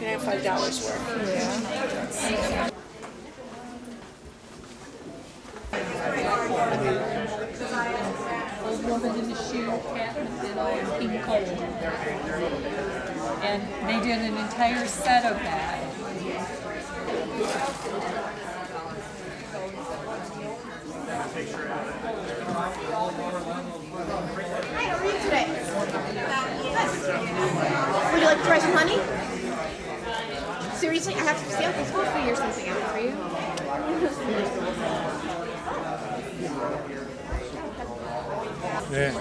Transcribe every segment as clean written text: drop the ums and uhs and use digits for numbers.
can have $5 worth. Yeah. Old woman in the shoe, cat in the middle, and King Cole. And they did an entire set of that. Hi, how are you today? Would you like to try some honey? Seriously, I have to see this whole figure something out for you. Yeah.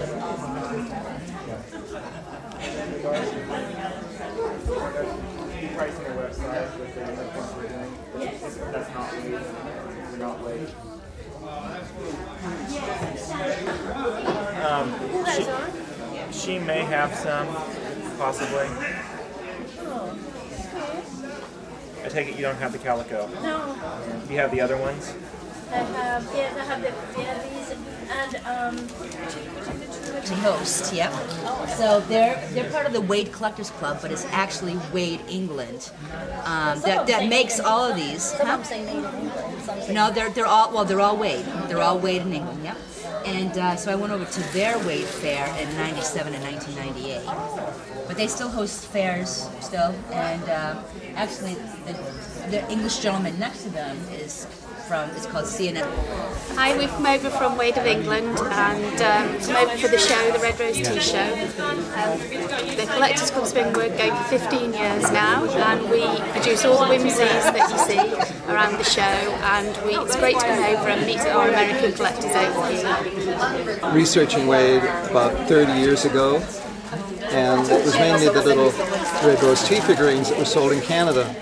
Pricing our website with the things we're doing. That's not Wade. We're not Wade. She may have some, possibly. I take it you don't have the calico. No. Do you have the other ones? I have these and To host, yep. So they're part of the Wade Collectors Club, but it's actually Wade England that makes all of these. Some of them say made in England. Some say No, they're all Wade. They're all Wade in England, yep. And so I went over to their Wade fair in '97 and 1998. But they still host fairs still, and actually the English gentleman next to them is it's called CNN. Hi, we've come over from Wade of England and come over for the show, the Red Rose Tea Show. The Collectors Club's been going for 15 years now, and we produce all the whimsies that you see around the show, and it's great to come over and meet our American collectors over here. Researching Wade about 30 years ago, and it was mainly the little Red Rose tea figurines that were sold in Canada.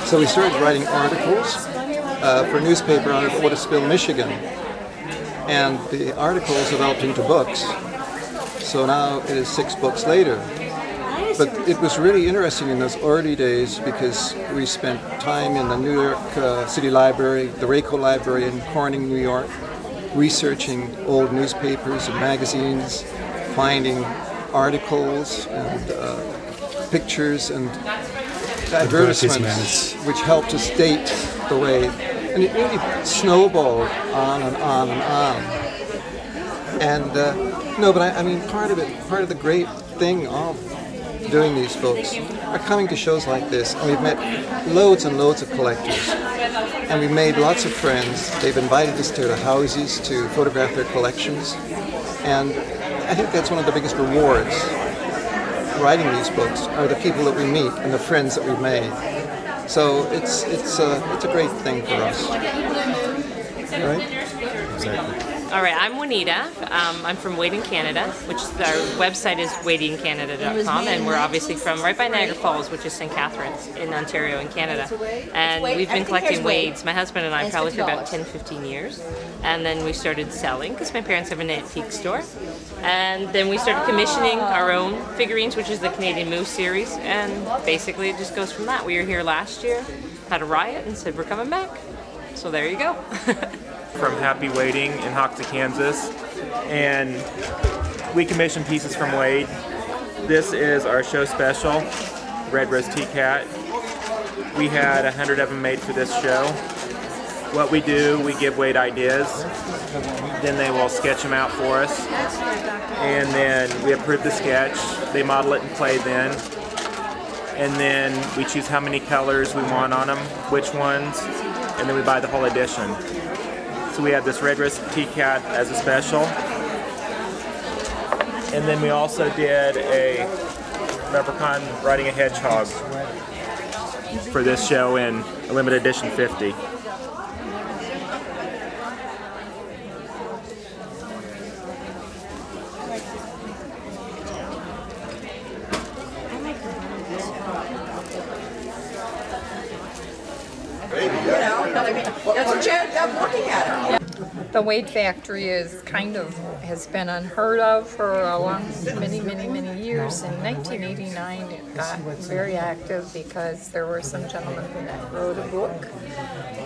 So we started writing articles for a newspaper out of Otisville, Michigan, and the articles developed into books. So now it is 6 books later. But it was really interesting in those early days because we spent time in the New York City Library, the Rayco Library in Corning, New York, researching old newspapers and magazines, finding articles and pictures and advertisements which helped us date the Wade. And it really snowballed on and on and on. And no, but I mean, part of the great thing of doing these books are coming to shows like this, and we've met loads and loads of collectors, and we've made lots of friends. They've invited us to their houses to photograph their collections, and I think that's one of the biggest rewards writing these books are the people that we meet and the friends that we've made. So it's a great thing for us, right? Exactly. All right, I'm Juanita. I'm from Wade in Canada, which our website is wadeincanada.com, and we're obviously from right by Niagara Falls, which is St. Catharines in Ontario in Canada. And we've been collecting Wades, my husband and I, probably for about 10-15 years. And then we started selling, because my parents have an antique store. And then we started commissioning our own figurines, which is the Canadian Moose series, and basically it just goes from that. We were here last year, had a riot, and said we're coming back. So there you go. From Happy Wading in Hoxie, Kansas, and we commission pieces from Wade. This is our show special, Red Rose Tea Cat. We had 100 of them made for this show. What we do, we give Wade ideas, then they will sketch them out for us, and then we approve the sketch, they model it in clay then, and then we choose how many colors we want on them, which ones, and then we buy the whole edition. So we have this Red Rose Tea Cat as a special. And then we also did a leprechaun riding a hedgehog for this show in a limited edition 50. The Wade factory has been unheard of for many years. In 1989, it got very active because there were some gentlemen that wrote a book,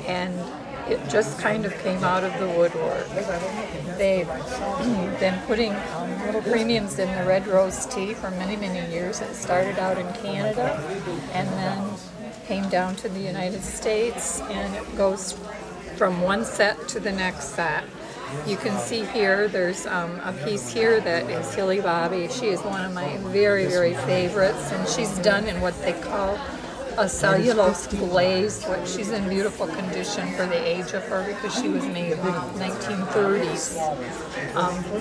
and it just kind of came out of the woodwork. They've been putting little premiums in the red rose tea for many, many years. It started out in Canada and then came down to the United States, and it goes from one set to the next set. You can see here, there's a piece here that is Hilly Bobby. She is one of my very, very favorites, and she's done in what they call a cellulose glaze, which she's in beautiful condition for the age of her because she was made in the 1930s.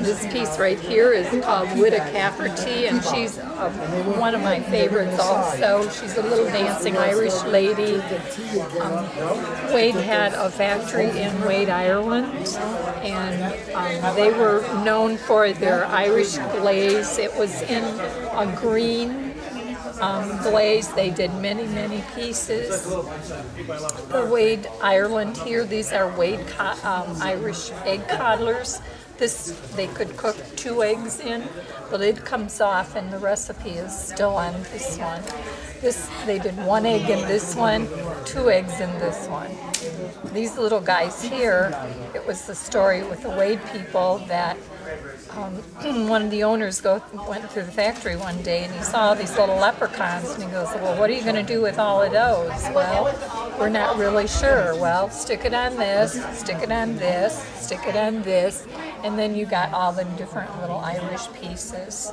This piece right here is called Witta Cafferty, and she's one of my favorites also. She's a little dancing Irish lady. Wade had a factory in Wade, Ireland, and they were known for their Irish glaze. It was in a green glaze. They did many, many pieces. The Wade Ireland here, these are Wade Irish egg coddlers. This they could cook 2 eggs in. The lid comes off and the recipe is still on this one. This they did 1 egg in this one, 2 eggs in this one. These little guys here, it was the story with the Wade people that one of the owners went through the factory one day and he saw these little leprechauns and he goes, well, what are you going to do with all of those? Well, we're not really sure. Well, stick it on this, stick it on this, stick it on this, and then you got all the different little Irish pieces.